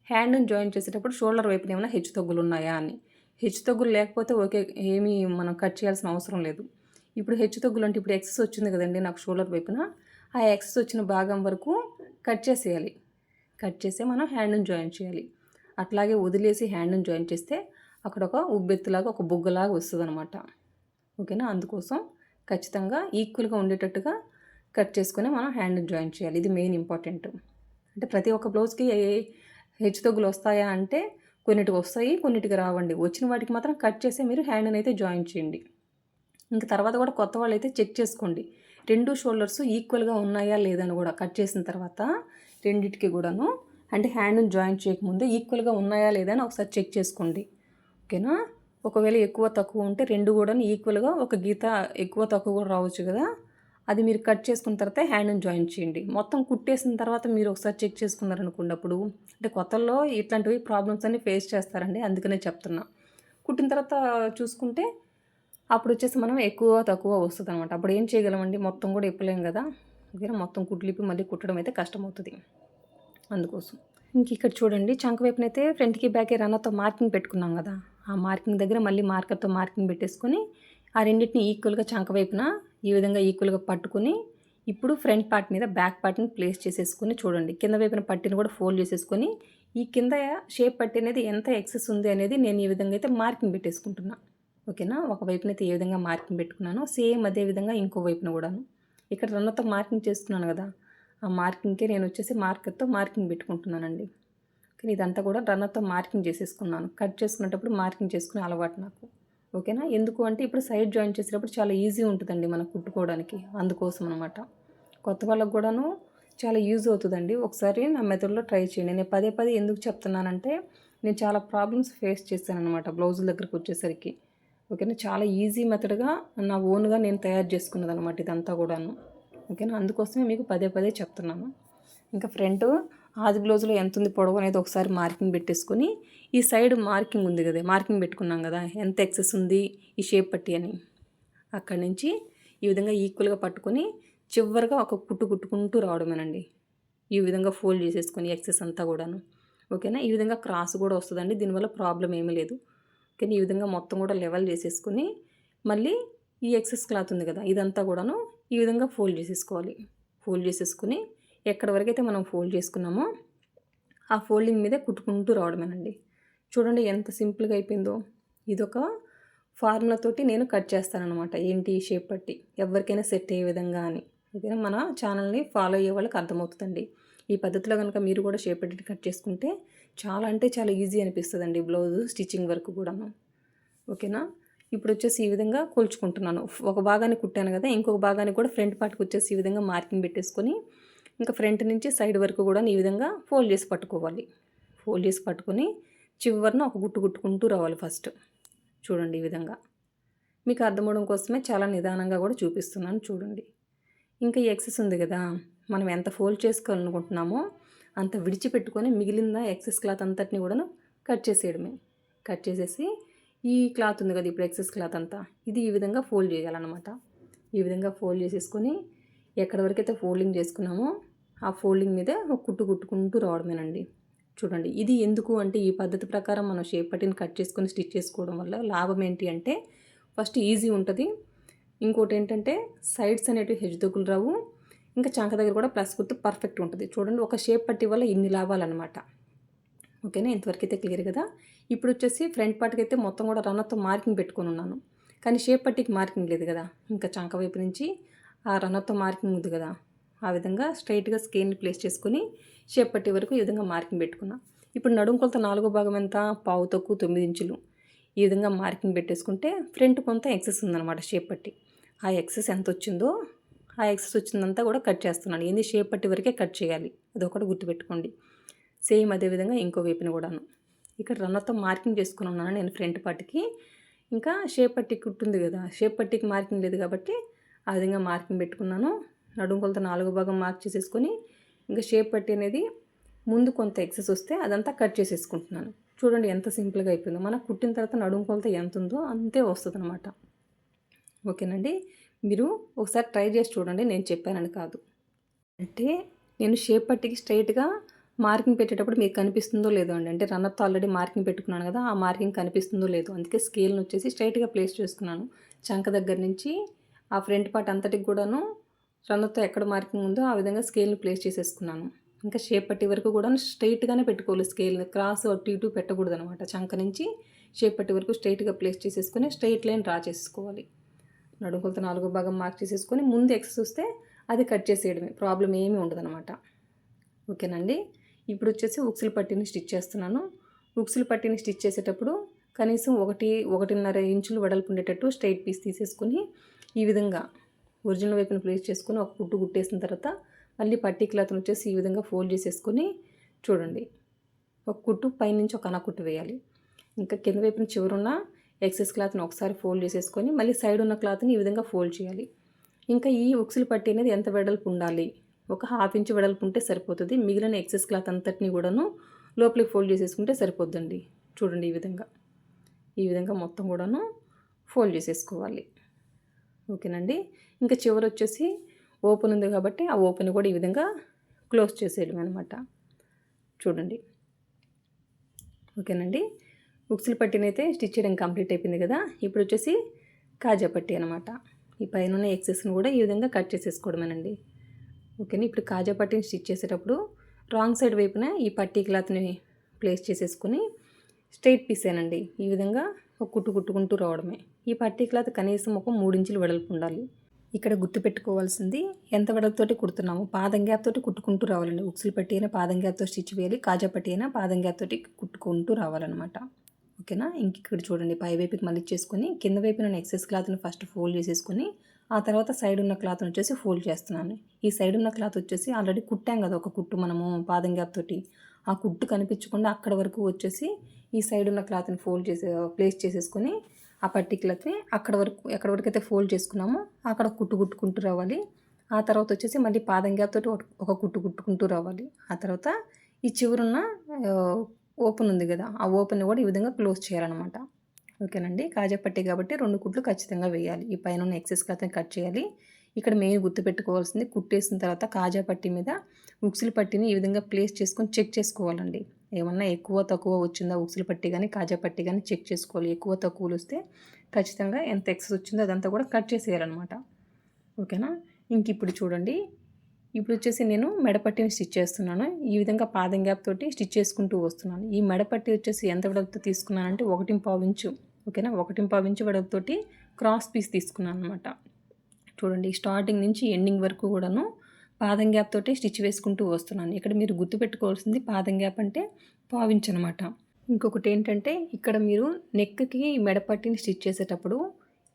హ్యాండ్‌ని జాయిన్ చేసేటప్పుడు షోల్డర్ వైపున ఏమైనా హెచ్చుతగ్గులున్నాయా అని. హెచ్చుతగ్గులు లేకపోతే ఓకే, ఏమీ మనం కట్ చేయాల్సిన అవసరం లేదు. ఇప్పుడు హెచ్చుతగ్గులు అంటే ఇప్పుడు ఎక్సెస్ వచ్చింది కదండీ నాకు షోల్డర్ వైపున, ఆ ఎక్సెస్ వచ్చిన భాగం వరకు కట్ చేసేయాలి. కట్ చేసి మనం హ్యాండ్‌ని జాయిన్ చేయాలి. అట్లాగే వదిలేసి హ్యాండ్‌ని జాయిన్ చేస్తే అక్కడ ఒక ఉబ్బెత్తులాగా ఒక బుగ్గలాగా వస్తుందనమాట. ఓకేనా, అందుకోసం ఖచ్చితంగా ఈక్వల్గా ఉండేటట్టుగా కట్ చేసుకొని మనం హ్యాండ్‌ని జాయిన్ చేయాలి. ఇది మెయిన్ ఇంపార్టెంట్. అంటే ప్రతి ఒక్క బ్లౌజ్కి హెచ్చుతగ్గులు వస్తాయా అంటే కొన్నిటికి వస్తాయి, కొన్నిటికి రావండి. వచ్చిన వాటికి మాత్రం కట్ చేసి మీరు హ్యాండ్‌ని అయితే జాయిన్ చేయండి. ఇంక తర్వాత కూడా కొత్త వాళ్ళైతే చెక్ చేసుకోండి. 2 షోల్డర్స్ ఈక్వల్గా ఉన్నాయా లేదని కూడా కట్ చేసిన తర్వాత రెండిటికి కూడాను అంటే హ్యాండ్‌ని జాయిన్ చేయకముందే ఈక్వల్గా ఉన్నాయా లేదా అని ఒకసారి చెక్ చేసుకోండి. ఓకేనా. ఒకవేళ ఎక్కువ తక్కువ ఉంటే 2 కూడాను ఈక్వల్గా ఒక గీత ఎక్కువ తక్కువ కూడా రావచ్చు కదా, అది మీరు కట్ చేసుకున్న తర్వాత హ్యాండ్‌ని జాయిన్ చేయండి. మొత్తం కుట్టేసిన తర్వాత మీరు ఒకసారి చెక్ చేసుకున్నారనుకోండి, అప్పుడు అంటే కొత్తల్లో ఇట్లాంటివి ప్రాబ్లమ్స్ అన్నీ ఫేస్ చేస్తారండి, అందుకనే చెప్తున్నా. కుట్టిన తర్వాత చూసుకుంటే అప్పుడు వచ్చేసి మనం ఎక్కువ తక్కువ వస్తుంది అనమాట. అప్పుడు ఏం చేయగలమండి, మొత్తం కూడా ఇప్పలేం కదా. ఓకేనా, మొత్తం కుట్లిప్పి మళ్ళీ కుట్టడం అయితే కష్టమవుతుంది. అందుకోసం ఇంక ఇక్కడ చూడండి, చంక వైపునైతే ఫ్రంట్కి బ్యాక్కి రన్నర్తో మార్కింగ్ పెట్టుకున్నాం కదా, ఆ మార్కింగ్ దగ్గర మళ్ళీ మార్కర్తో మార్కింగ్ పెట్టేసుకొని ఆ రెండింటిని ఈక్వల్గా చంక వైపున ఈ విధంగా ఈక్వల్గా పట్టుకొని ఇప్పుడు ఫ్రంట్ పార్ట్ మీద బ్యాక్ పార్ట్ని ప్లేస్ చేసేసుకొని చూడండి, కింద వైపున పట్టిని కూడా ఫోల్డ్ చేసేసుకొని ఈ కింద షేప్ పట్టి అనేది ఎంత ఎక్సెస్ ఉంది అనేది నేను ఈ విధంగా అయితే మార్కింగ్ పెట్టేసుకుంటున్నా. ఓకేనా, ఒక వైపునైతే ఏ విధంగా మార్కింగ్ పెట్టుకున్నానో సేమ్ అదే విధంగా ఇంకో వైపున కూడాను ఇక్కడ రన్నర్తో మార్కింగ్ చేస్తున్నాను కదా, ఆ మార్కింగ్కే నేను వచ్చేసి మార్కర్తో మార్కింగ్ పెట్టుకుంటున్నానండి. కానీ ఇదంతా కూడా రన్నర్తో మార్కింగ్ చేసేసుకున్నాను. కట్ చేసుకునేటప్పుడు మార్కింగ్ చేసుకునే అలవాటు నాకు. ఓకేనా, ఎందుకు అంటే ఇప్పుడు సైడ్ జాయిన్ చేసేటప్పుడు చాలా ఈజీ ఉంటుందండి మనకు కుట్టుకోవడానికి, అందుకోసం అనమాట. కొత్త వాళ్ళకు కూడాను చాలా యూజ్ అవుతుందండి. ఒకసారి నా మెథడ్లో ట్రై చేయండి. నేను పదే పదే ఎందుకు చెప్తున్నానంటే నేను చాలా ప్రాబ్లమ్స్ ఫేస్ చేశాను అనమాట బ్లౌజుల దగ్గరకు వచ్చేసరికి. ఓకేనా, చాలా ఈజీ మెథడ్గా నా ఓన్గా నేను తయారు చేసుకున్నది అనమాట ఇదంతా కూడాను. ఓకేనా, అందుకోసమే మీకు పదే పదే చెప్తున్నాను. ఇంకా ఫ్రంట్ ఆది బ్లౌజ్లో ఎంత ఉంది పొడవు అనేది ఒకసారి మార్కింగ్ పెట్టేసుకొని ఈ సైడ్ మార్కింగ్ ఉంది కదా, మార్కింగ్ పెట్టుకున్నాం కదా ఎంత ఎక్సెస్ ఉంది ఈ షేప్ పట్టి అని, అక్కడి నుంచి ఈ విధంగా ఈక్వల్గా పట్టుకొని చివరిగా ఒక కుట్టు కుట్టుకుంటూ రావడమేనండి. ఈ విధంగా ఫోల్డ్ చేసేసుకొని ఎక్సెస్ అంతా కూడాను. ఓకేనా, ఈ విధంగా క్రాస్ కూడా వస్తుందండి, దీనివల్ల ప్రాబ్లం ఏమీ లేదు. కానీ ఈ విధంగా మొత్తం కూడా లెవెల్ చేసేసుకొని మళ్ళీ ఈ ఎక్సెస్ క్లాత్ ఉంది కదా ఇదంతా కూడాను ఈ విధంగా ఫోల్డ్ చేసేసుకోవాలి. ఫోల్డ్ చేసేసుకుని ఎక్కడి వరకు అయితే మనం ఫోల్డ్ చేసుకున్నామో ఆ ఫోల్డింగ్ మీదే కుట్టుకుంటూ రావడమేనండి. చూడండి ఎంత సింపుల్గా అయిపోయిందో. ఇదొక ఫార్ములాతోటి నేను కట్ చేస్తానన్నమాట. ఏంటి ఈ షేప్ పట్టి ఎవరికైనా సెట్ అయ్యే విధంగా అని. ఓకేనా, మన ఛానల్ని ఫాలో అయ్యే వాళ్ళకి అర్థమవుతుందండి. ఈ పద్ధతిలో కనుక మీరు కూడా షేప్ పట్టి కట్ చేసుకుంటే చాలా అంటే చాలా ఈజీ అనిపిస్తుందండి బ్లౌజ్ స్టిచ్చింగ్ వర్క్ కూడాను. ఓకేనా, ఇప్పుడు వచ్చేసి ఈ విధంగా కొలుచుకుంటున్నాను. ఒక భాగాన్ని కుట్టాను కదా, ఇంకొక భాగానికి కూడా ఫ్రంట్ పార్ట్కి వచ్చేసి ఈ విధంగా మార్కింగ్ పెట్టేసుకొని ఇంకా ఫ్రంట్ నుంచి సైడ్ వరకు కూడా ఈ విధంగా ఫోల్డ్ చేసి పట్టుకోవాలి. ఫోల్డ్ చేసి పట్టుకొని చివరిన ఒక గుట్టు కుట్టుకుంటూ రావాలి ఫస్ట్. చూడండి ఈ విధంగా మీకు అర్థమవడం కోసమే చాలా నిదానంగా కూడా చూపిస్తున్నాను చూడండి. ఇంకా ఈ ఎక్సెస్ ఉంది కదా, మనం ఎంత ఫోల్డ్ చేసుకోవాలనుకుంటున్నామో అంత విడిచిపెట్టుకొని మిగిలిన ఎక్సెస్ క్లాత్ అంతటిని కూడా కట్ చేసేయడమే. కట్ చేసేసి ఈ క్లాత్ ఉంది కదా ఇప్పుడు ఎక్సెస్ క్లాత్ అంతా ఇది ఈ విధంగా ఫోల్డ్ చేయాలన్నమాట. ఈ విధంగా ఫోల్డ్ చేసేసుకొని ఎక్కడి వరకైతే ఫోల్డింగ్ చేసుకున్నామో ఆ ఫోల్డింగ్ మీద ఒక కుట్టు కుట్టుకుంటూ రావడమేనండి. చూడండి, ఇది ఎందుకు అంటే ఈ పద్ధతి ప్రకారం మనం షేప్ పట్టిని కట్ చేసుకొని స్టిచ్ చేసుకోవడం వల్ల లాభం ఏంటి అంటే ఫస్ట్ ఈజీ ఉంటుంది, ఇంకోటి ఏంటంటే సైడ్స్ అనేటివి హెచ్చుతగ్గులు రావు, ఇంకా చంక దగ్గర కూడా ప్లస్ గుర్తు పర్ఫెక్ట్ ఉంటుంది. చూడండి, ఒక షేప్ పట్టి వల్ల ఇన్ని లాభాలన్నమాట. ఓకేనా, ఇంతవరకు అయితే క్లియర్ కదా. ఇప్పుడు వచ్చేసి ఫ్రంట్ పార్ట్కి అయితే మొత్తం కూడా రన్నర్తో మార్కింగ్ పెట్టుకొని ఉన్నాను, కానీ షేప్ పట్టికి మార్కింగ్ లేదు కదా. ఇంకా చంక వైపు నుంచి ఆ రన్నర్తో మార్కింగ్ ఉంది కదా, ఆ విధంగా స్ట్రైట్గా స్కేల్ని ప్లేస్ చేసుకొని షేప్ పట్టి వరకు ఈ విధంగా మార్కింగ్ పెట్టుకున్నా. ఇప్పుడు నడుము కొలత 4వ భాగం ఎంత, పావు తక్కువ 9 ఇంచులు. ఈ విధంగా మార్కింగ్ పెట్టేసుకుంటే ఫ్రంట్ కొంత ఎక్సెస్ ఉందన్నమాట షేప్ పట్టి. ఆ ఎక్సెస్ ఎంత వచ్చిందో ఆ ఎక్సెస్ వచ్చిందంతా కూడా కట్ చేస్తున్నాను. ఏంది షేప్ పట్టి వరకే కట్ చేయాలి, అదొకటి గుర్తుపెట్టుకోండి. సేమ్ అదేవిధంగా ఇంకో వైపున కూడాను ఇక్కడ రన్నర్తో మార్కింగ్ చేసుకుని ఉన్నాను నేను ఫ్రంట్ పార్ట్కి. ఇంకా షేప్ పట్టి కుట్టుంది కదా, షేప్ పట్టికి మార్కింగ్ లేదు కాబట్టి ఆ విధంగా మార్కింగ్ పెట్టుకున్నాను. నడుము కొలత 4వ భాగం మార్క్ చేసేసుకొని ఇంకా షేప్ పట్టి అనేది ముందు కొంత ఎక్సెస్ వస్తే అదంతా కట్ చేసేసుకుంటున్నాను. చూడండి ఎంత సింపుల్గా అయిపోయిందో. మనకు కుట్టిన తర్వాత నడుము కొలత ఎంత ఉందో అంతే వస్తుంది అనమాట. ఓకేనండి. మీరు ఒకసారి ట్రై చేసి చూడండి, నేను చెప్పానని కాదు. అంటే నేను షేప్ పట్టీకి స్ట్రెయిట్‌గా మార్కింగ్ పెట్టేటప్పుడు మీకు కనిపిస్తుందో లేదో అండి. అంటే రన్నర్‌తో ఆల్రెడీ మార్కింగ్ పెట్టుకున్నాను కదా! ఆ మార్కింగ్ కనిపిస్తుందో లేదో. అందుకే స్కేల్‌ని వచ్చేసి స్ట్రెయిట్‌గా ప్లేస్ చేసుకున్నాను. చంక దగ్గర నుంచి ఆ ఫ్రంట్ పార్ట్ అంతటికి కూడాను రన్నర్‌తో ఎక్కడ మార్కింగ్ ఉందో ఆ విధంగా స్కేల్‌ని ప్లేస్ చేసేసుకున్నాను. ఇంకా షేప్ పట్టీ వరకు కూడా స్ట్రెయిట్‌గానే పెట్టుకోవాలి స్కేల్‌ని. క్రాస్ అటు ఇటు పెట్టకూడదనమాట. చంక నుంచి షేప్ పట్టీ వరకు స్ట్రెయిట్‌గా ప్లేస్ చేసేసుకొని స్ట్రెయిట్ లైన్ డ్రా చేసుకోవాలి. నడుము కొలత 4 భాగం మార్క్ చేసేసుకొని ముందు ఎక్స్ వస్తే అది కట్ చేసేయడమే. ప్రాబ్లమ్ ఏమీ ఉండదనమాట. ఓకేనండి. ఇప్పుడు వచ్చేసి ఉక్సులు పట్టీని స్టిచ్ చేస్తున్నాను. ఉక్సులు పట్టీని స్టిచ్ చేసేటప్పుడు కనీసం 1.5 ఇంచులు వెడల్పు ఉండేటట్టు స్ట్రెయిట్ పీస్ తీసేసుకొని ఈ విధంగా ఒరిజినల్ వైపున ప్లేస్ చేసుకొని ఒక కుట్టు కుట్టేసిన తర్వాత మళ్ళీ పట్టీ క్లాత్ని వచ్చేసి ఈ విధంగా ఫోల్డ్ చేసేసుకొని చూడండి, ఒక కుట్టు పైనుంచి ఒక కుట్టు వేయాలి. ఇంకా కింద వైపున చివరున్న ఎక్సెస్ క్లాత్ని ఒకసారి ఫోల్డ్ చేసేసుకొని మళ్ళీ సైడ్ ఉన్న క్లాత్ని ఈ విధంగా ఫోల్డ్ చేయాలి. ఇంకా ఈ ఉక్సులు పట్టీ అనేది ఎంత వెడల్పు ఉండాలి, ఒక 1/2 ఇంచు వెడల్పు ఉంటే సరిపోతుంది. మిగిలిన ఎక్సెస్ క్లాత్ అంతటిని కూడాను లోపలికి ఫోల్డ్ చేసేసుకుంటే సరిపోద్దండి. చూడండి ఈ విధంగా మొత్తం కూడాను ఫోల్డ్ చేసేసుకోవాలి. ఓకేనండి. ఇంకా చివరి వచ్చేసి ఓపెన్ ఉంది కాబట్టి ఆ ఓపెన్ కూడా ఈ విధంగా క్లోజ్ చేసేయడం అనమాట. చూడండి. ఓకేనండి. ఉక్సులు పట్టీనైతే స్టిచ్ చేయడం కంప్లీట్ అయిపోయింది కదా! ఇప్పుడు వచ్చేసి కాజా పట్టీ అనమాట. ఈ పైన ఉన్న ఎక్సెస్ని కూడా ఈ విధంగా కట్ చేసేసుకోవడమేనండి. ఓకేనా. ఇప్పుడు కాజా పట్టీని స్టిచ్ చేసేటప్పుడు రాంగ్ సైడ్ వైపున ఈ పట్టీ క్లాత్ని ప్లేస్ చేసేసుకొని స్ట్రైట్ పీసేనండి ఈ విధంగా ఒక కుట్టు కుట్టుకుంటూ రావడమే. ఈ పట్టీ క్లాత్ కనీసం ఒక 3 ఇంచులు వెడల్పు ఉండాలి. ఇక్కడ గుర్తుపెట్టుకోవాల్సింది ఎంత వెడల్పుతోటి కుడుతున్నాము. పాదం గ్యాప్ తోటి కుట్టుకుంటూ రావాలండి. ఉక్సులు పట్టీ అయినా పాదం గ్యాప్తో స్టిచ్ వేయాలి, కాజా పట్టీ అయినా పాదం గ్యాప్ తోటి కుట్టుకుంటూ రావాలన్నమాట. ఓకేనా. ఇంక ఇక్కడ చూడండి, పై వైపుకి మళ్ళీ చేసుకొని కింద వైపున ఎక్సెస్ క్లాత్ని ఫస్ట్ ఫోల్డ్ చేసేసుకొని ఆ తర్వాత సైడ్ ఉన్న క్లాత్ని వచ్చేసి ఫోల్డ్ చేస్తున్నాను. ఈ సైడ్ ఉన్న క్లాత్ వచ్చేసి ఆల్రెడీ కుట్టాం కదా ఒక కుట్టు మనము పాదం గ్యాప్ తోటి, ఆ కుట్టు కనిపించకుండా అక్కడ వరకు వచ్చేసి ఈ సైడ్ ఉన్న క్లాత్ని ప్లేస్ చేసేసుకొని ఆ పట్టీ క్లాత్ని ఎక్కడ వరకు అయితే ఫోల్డ్ చేసుకున్నామో అక్కడ కుట్టు కుట్టుకుంటూ రావాలి. ఆ తర్వాత వచ్చేసి మళ్ళీ పాదం గ్యాప్ తోటి ఒక కుట్టు కుట్టుకుంటూ రావాలి. ఆ తర్వాత ఈ చివరున్న ఓపెన్ ఉంది కదా, ఆ ఓపెన్ కూడా ఈ విధంగా క్లోజ్ చేయాలన్నమాట. ఓకేనండి. కాజా పట్టీ కాబట్టి 2 కుట్లు ఖచ్చితంగా వేయాలి. ఈ పైన ఉన్న ఎక్సెస్ క్లాత్ని కట్ చేయాలి. ఇక్కడ మెయిన్ గుర్తుపెట్టుకోవాల్సింది, కుట్టేసిన తర్వాత కాజా పట్టీ మీద ఉక్సులు పట్టీని ఈ విధంగా ప్లేస్ చేసుకొని చెక్ చేసుకోవాలండి. ఏమన్నా ఎక్కువ తక్కువ వచ్చిందా ఉక్సులు పట్టీ కానీ కాజా పట్టీ కానీ చెక్ చేసుకోవాలి. ఎక్కువ తక్కువలు వస్తే ఖచ్చితంగా ఎంత ఎక్సెస్ వచ్చిందో అదంతా కూడా కట్ చేసేయాలన్నమాట. ఓకేనా. ఇంక ఇప్పుడు చూడండి, ఇప్పుడు వచ్చేసి నేను మెడపట్టీని స్టిచ్ చేస్తున్నాను. ఈ విధంగా పాదం గ్యాప్ తోటి స్టిచ్ చేసుకుంటూ వస్తున్నాను. ఈ మెడపట్టీ వచ్చేసి ఎంత వెడల్పుతో తీసుకున్నానంటే 1.5 ఇంచు. ఓకేనా. 1.5 ఇంచు వెడల్పుతోటి క్రాస్ పీస్ తీసుకున్నాను అనమాట. చూడండి, స్టార్టింగ్ నుంచి ఎండింగ్ వరకు కూడాను పాదం గ్యాప్ తోటి స్టిచ్ వేసుకుంటూ వస్తున్నాను. ఇక్కడ మీరు గుర్తుపెట్టుకోవాల్సింది పాదం గ్యాప్ అంటే 1/4 ఇంచు అనమాట. ఇంకొకటి ఏంటంటే, ఇక్కడ మీరు నెక్కి మెడపట్టీని స్టిచ్ చేసేటప్పుడు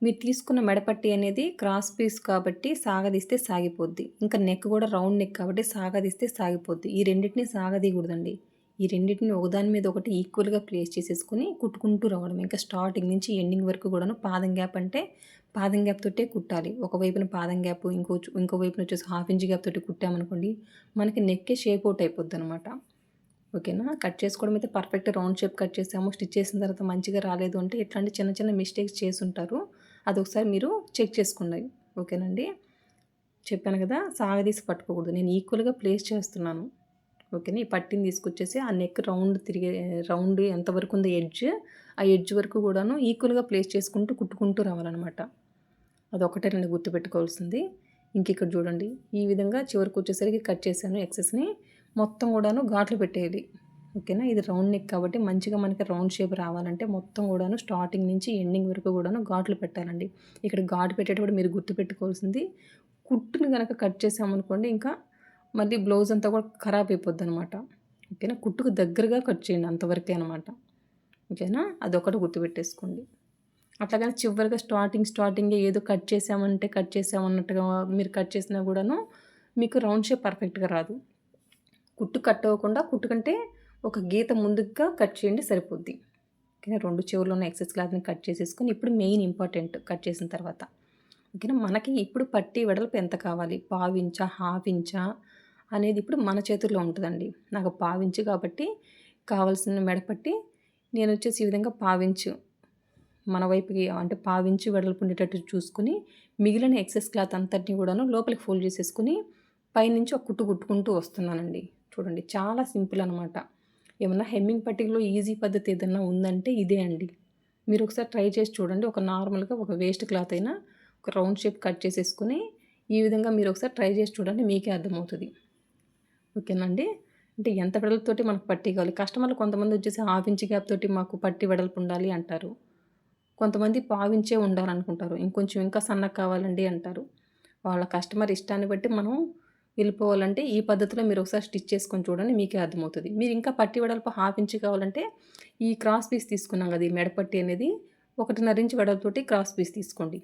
మీరు తీసుకున్న మెడపట్టీ అనేది క్రాస్ పీస్ కాబట్టి సాగదీస్తే సాగిపోద్ది. ఇంకా నెక్ కూడా రౌండ్ నెక్ కాబట్టి సాగదీస్తే సాగిపోద్ది. ఈ రెండింటిని సాగదీయకూడదండి. ఈ రెండింటిని ఒకదాని మీద ఒకటి ఈక్వల్గా ప్లేస్ చేసేసుకొని కుట్టుకుంటూ రావడం. ఇంకా స్టార్టింగ్ నుంచి ఎండింగ్ వరకు కూడాను పాదం గ్యాప్ అంటే పాదం గ్యాప్ తోటే కుట్టాలి. ఒకవైపున పాదం గ్యాప్, ఇంకో వైపున వచ్చేసి 1/2 ఇంచ్ గ్యాప్ తోటి కుట్టామనుకోండి, మనకి నెక్కే షేప్ అవుట్ అయిపోద్ది అనమాట. ఓకేనా. కట్ చేసుకోవడం అయితే పర్ఫెక్ట్ రౌండ్ షేప్ కట్ చేసాము. స్టిచ్ చేసిన తర్వాత మంచిగా రాలేదు అంటే ఇట్లాంటి చిన్న చిన్న మిస్టేక్స్ చేసుంటారు. అదొకసారి మీరు చెక్ చేసుకోండి. ఓకేనండి. చెప్పాను కదా, సాగదీసి పట్టుకోకూడదు. నేను ఈక్వల్గా ప్లేస్ చేస్తున్నాను. ఓకేనా. ఈ పట్టీని తీసుకొచ్చేసి ఆ నెక్ రౌండ్ ఎంతవరకు ఉందో ఆ ఎడ్జ్ వరకు కూడాను ఈక్వల్గా ప్లేస్ చేసుకుంటూ కుట్టుకుంటూ రావాలన్నమాట. అదొకటే నేను గుర్తుపెట్టుకోవాల్సింది. ఇంక ఇక్కడ చూడండి, ఈ విధంగా చివరికి వచ్చేసరికి కట్ చేశాను ఎక్సెస్ని. మొత్తం కూడాను ఘాట్లు పెట్టేయాలి. ఓకేనా. ఇది రౌండ్ నెక్ కాబట్టి మంచిగా మనకి రౌండ్ షేప్ రావాలంటే మొత్తం కూడాను స్టార్టింగ్ నుంచి ఎండింగ్ వరకు కూడాను ఘాట్లు పెట్టాలండి. ఇక్కడ ఘాటు పెట్టేటప్పుడు మీరు గుర్తుపెట్టుకోవాల్సింది, కుట్టుని కనుక కట్ చేసామనుకోండి ఇంకా మళ్ళీ బ్లౌజ్ అంతా కూడా ఖరాబ్ అయిపోద్ది అనమాట. ఓకేనా. కుట్టుకు దగ్గరగా కట్ చేయండి, అంతవరకే అనమాట. ఓకేనా. అదొకటి గుర్తుపెట్టేసుకోండి. అట్లాగని చివరిగా స్టార్టింగే ఏదో కట్ చేసామన్నట్టుగా మీరు కట్ చేసినా కూడాను మీకు రౌండ్ షేప్ పర్ఫెక్ట్గా రాదు. కుట్టు కట్ అవ్వకుండా కుట్టు కంటే ఒక గీత ముందుగా కట్ చేయండి, సరిపోద్ది. ఓకేనా. 2 చివర్లో ఉన్న ఎక్సెస్ క్లాత్ని కట్ చేసేసుకొని ఇప్పుడు మెయిన్ ఇంపార్టెంట్ కట్ చేసిన తర్వాత, ఓకేనా, మనకి ఇప్పుడు పట్టీ వెడల్పు ఎంత కావాలి, 1/4 ఇంచా 1/2 ఇంచా అనేది ఇప్పుడు మన చేతుల్లో ఉంటుందండి. నాకు 1/4 ఇంచు కాబట్టి కావాల్సిన మెడపట్టి నేను వచ్చేసి ఈ విధంగా 1/4 ఇంచు మన వైపుకి అంటే పావించి వెడల్పు ఉండేటట్టు చూసుకుని మిగిలిన ఎక్సెస్ క్లాత్ అంతటిని కూడాను లోపలికి ఫోల్డ్ చేసేసుకుని పైనుంచి ఒక కుట్టు కుట్టుకుంటూ వస్తున్నానండి. చూడండి చాలా సింపుల్ అనమాట. ఏమన్నా హెమ్మింగ్ పట్టికలో ఈజీ పద్ధతి ఏదన్నా ఉందంటే ఇదే అండి. మీరు ఒకసారి ట్రై చేసి చూడండి. ఒక నార్మల్గా ఒక వేస్ట్ క్లాత్ అయినా ఒక రౌండ్ షేప్ కట్ చేసేసుకుని ఈ విధంగా మీరు ఒకసారి ట్రై చేసి చూడండి, మీకే అర్థమవుతుంది. ఓకేనండి. అంటే ఎంత వెడల్పుతోటి మనకు పట్టీ కావాలి. కస్టమర్లు కొంతమంది వచ్చేసి హాఫ్ ఇంచ్ గ్యాప్ తోటి మాకు పట్టీ వెడల్పు ఉండాలి అంటారు. కొంతమంది పావించే ఉండాలనుకుంటారు. ఇంకొంచెం ఇంకా సన్నగా కావాలండి అంటారు. వాళ్ళ కస్టమర్ ఇష్టాన్ని బట్టి మనం వెళ్ళిపోవాలంటే ఈ పద్ధతిలో మీరు ఒకసారి స్టిచ్ చేసుకొని చూడండి, మీకే అర్థమవుతుంది. మీరు ఇంకా పట్టీ వెడల్పు హాఫ్ ఇంచ్ కావాలంటే ఈ క్రాస్ పీస్ తీసుకున్నాం కదా, ఈ మెడపట్టి అనేది 1.5 ఇంచ్ వెడల్పుతోటి క్రాస్ పీస్ తీసుకోండి.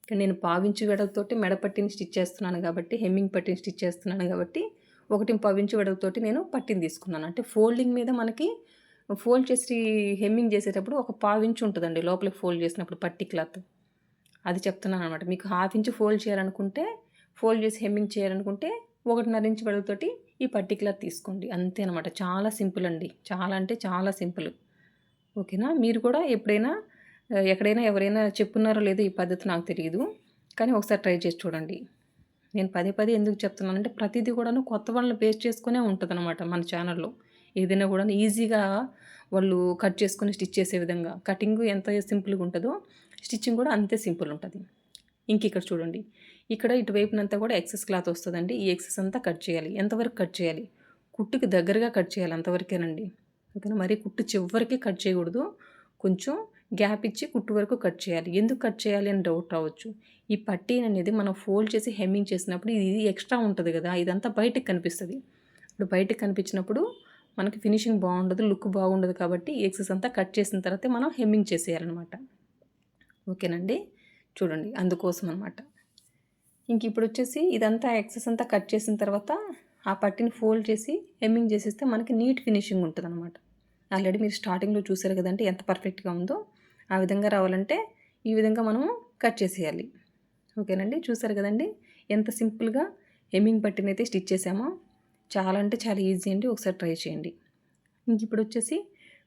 ఇక్కడ నేను పావించు వెడల్పుతోటి మెడపట్టిని స్టిచ్ చేస్తున్నాను కాబట్టి, హెమ్మింగ్ పట్టిని స్టిచ్ చేస్తున్నాను కాబట్టి 1.5 ఇంచ్ వెడల్పుతోటి నేను పట్టిని తీసుకున్నాను. అంటే ఫోల్డింగ్ మీద మనకి ఫోల్డ్ చేసి హెమ్మింగ్ చేసేటప్పుడు ఒక పావించు ఉంటుందండి లోపలికి ఫోల్డ్ చేసినప్పుడు పట్టీ క్లాత్. అది చెప్తున్నాను అనమాట. మీకు హాఫ్ ఇంచ్ ఫోల్డ్ చేయాలనుకుంటే, ఫోల్డ్ చేసి హెమ్మింగ్ చేయాలనుకుంటే 1.5 ఇంచ్ వెడల్పుతోటి ఈ పట్టీ క్లాత్ తీసుకోండి. అంతే అనమాట. చాలా సింపుల్ అండి. చాలా అంటే చాలా సింపుల్. ఓకేనా. మీరు కూడా ఎప్పుడైనా ఎక్కడైనా ఎవరైనా చెప్పున్నారో లేదో ఈ పద్ధతి నాకు తెలియదు, కానీ ఒకసారి ట్రై చేసి చూడండి. నేను పదే పదే ఎందుకు చెప్తున్నానంటే ప్రతిదీ కూడాను కొత్త వాళ్ళని బేస్ చేసుకునే ఉంటుందన్నమాట మన ఛానల్లో. ఏదైనా కూడా ఈజీగా వాళ్ళు కట్ చేసుకొని స్టిచ్ చేసే విధంగా, కటింగ్ ఎంత సింపుల్గా ఉంటుందో స్టిచ్చింగ్ కూడా అంతే సింపుల్ ఉంటుంది. ఇంక ఇక్కడ చూడండి, ఇక్కడ ఇటువైపునంతా కూడా ఎక్సెస్ క్లాత్ వస్తుందండి. ఈ ఎక్సెస్ అంతా కట్ చేయాలి. ఎంతవరకు కట్ చేయాలి? కుట్టుకి దగ్గరగా కట్ చేయాలి, అంతవరకేనండి. ఓకేనా. మరి కుట్టు చివరికి కట్ చేయకూడదు. కొంచెం గ్యాప్ ఇచ్చి కుట్టు వరకు కట్ చేయాలి. ఎందుకు కట్ చేయాలి అని డౌట్ రావచ్చు. ఈ పట్టీ అనేది మనం ఫోల్డ్ చేసి హెమ్మింగ్ చేసినప్పుడు ఇది ఎక్స్ట్రా ఉంటుంది కదా, ఇదంతా బయటకు కనిపిస్తుంది. ఇప్పుడు బయటకు కనిపించినప్పుడు మనకి ఫినిషింగ్ బాగుండదు, లుక్ బాగుండదు. కాబట్టి ఈ ఎక్సెస్ అంతా కట్ చేసిన తర్వాత మనం హెమ్మింగ్ చేసేయాలన్నమాట. ఓకేనండి. చూడండి, అందుకోసం అనమాట. ఇంక ఇప్పుడు వచ్చేసి ఇదంతా ఎక్సెస్ అంతా కట్ చేసిన తర్వాత ఆ పట్టిని ఫోల్డ్ చేసి హెమ్మింగ్ చేసేస్తే మనకి నీట్ ఫినిషింగ్ ఉంటుంది అనమాట. ఆల్రెడీ మీరు స్టార్టింగ్లో చూసారు కదంటే ఎంత పర్ఫెక్ట్గా ఉందో. ఆ విధంగా రావాలంటే ఈ విధంగా మనము కట్ చేసేయాలి. ఓకేనండి. చూసారు కదండి ఎంత సింపుల్గా హెమ్మింగ్ పట్టిని అయితే స్టిచ్ చేసామో. చాలా అంటే చాలా ఈజీ అండి. ఒకసారి ట్రై చేయండి. ఇంక ఇప్పుడు వచ్చేసి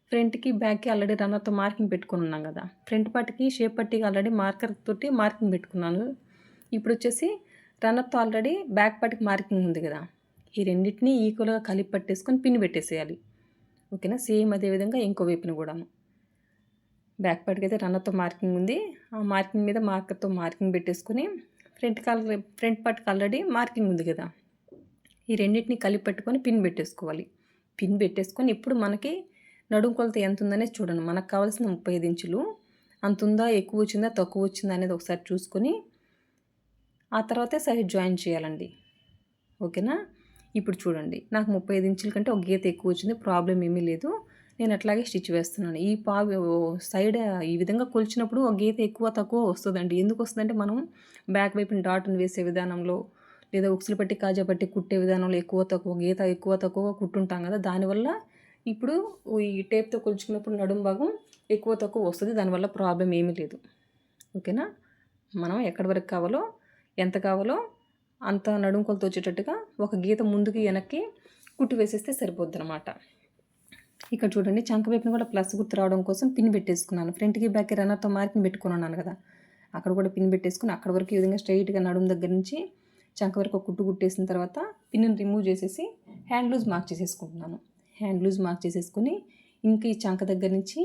ఫ్రంట్కి బ్యాక్కి ఆల్రెడీ రన్నర్తో మార్కింగ్ పెట్టుకుని ఉన్నాం కదా. ఫ్రంట్ పట్టికి షేప్ పట్టికి ఆల్రెడీ మార్కర్ తోటి మార్కింగ్ పెట్టుకున్నాను. ఇప్పుడు వచ్చేసి రన్నర్తో ఆల్రెడీ బ్యాక్ పట్టికి మార్కింగ్ ఉంది కదా, ఈ రెండింటినీ ఈక్వల్గా కలిపి పట్టేసుకొని పిన్ పెట్టేసేయాలి. ఓకేనా. సేమ్ అదేవిధంగా ఇంకో వైపున కూడాను బ్యాక్ పార్ట్కి అయితే రన్నర్తో మార్కింగ్ ఉంది. ఆ మార్కింగ్ మీద మార్కర్తో మార్కింగ్ పెట్టేసుకొని ఫ్రంట్ పార్ట్కి ఆల్రెడీ మార్కింగ్ ఉంది కదా, ఈ రెండింటిని కలిపి పెట్టుకొని పిన్ పెట్టేసుకోవాలి. పిన్ పెట్టేసుకొని ఇప్పుడు మనకి నడుము కొలత ఎంత ఉందనేది చూడండి. మనకు కావాల్సిన 35 ఇంచులు అంత ఉందా, ఎక్కువ వచ్చిందా, తక్కువ వచ్చిందా అనేది ఒకసారి చూసుకొని ఆ తర్వాతే సైడ్ జాయిన్ చేయాలండి. ఓకేనా. ఇప్పుడు చూడండి, నాకు 35 ఇంచుల కంటే ఒక గీత ఎక్కువ వచ్చింది, ప్రాబ్లం ఏమీ లేదు. నేను అట్లాగే స్టిచ్ వేస్తున్నాను. ఈ సైడ్ ఈ విధంగా కొలిచినప్పుడు ఒక గీత ఎక్కువ తక్కువ వస్తుందండి. ఎందుకు వస్తుందంటే మనం బ్యాక్ వైపున డాట్ని వేసే విధానంలో లేదా ఉక్సులు పట్టి కాజా పట్టి కుట్టే విధానంలో ఎక్కువ తక్కువ గీత ఎక్కువ తక్కువ కుట్టుంటాం కదా, దానివల్ల ఇప్పుడు ఈ టేప్తో కొలుచుకున్నప్పుడు నడుము భాగం ఎక్కువ తక్కువ వస్తుంది. దానివల్ల ప్రాబ్లం ఏమీ లేదు. ఓకేనా. మనం ఎక్కడి వరకు కావాలో ఎంత కావాలో అంత నడుము కొలత వచ్చేటట్టుగా ఒక గీత ముందుకి వెనక్కి కుట్టు వేసేస్తే సరిపోద్ది అనమాట. ఇక్కడ చూడండి, చంక వైపున కూడా ప్లస్ గుర్తు రావడం కోసం పిన్ పెట్టేసుకున్నాను. ఫ్రంట్కి బ్యాక్కి రన్నర్తో మార్కింగ్ పెట్టుకున్నాను కదా, అక్కడ కూడా పిన్ పెట్టేసుకుని అక్కడ వరకు ఈ విధంగా స్ట్రైట్గా నడుము దగ్గర నుంచి చంక వరకు ఒక కుట్టు కుట్టేసిన తర్వాత పిన్ని రిమూవ్ చేసేసి హ్యాండ్ లూజ్ మార్క్ చేసేసుకుంటున్నాను. హ్యాండ్ లూజ్ మార్క్ చేసేసుకుని ఇంకా ఈ చంక దగ్గర నుంచి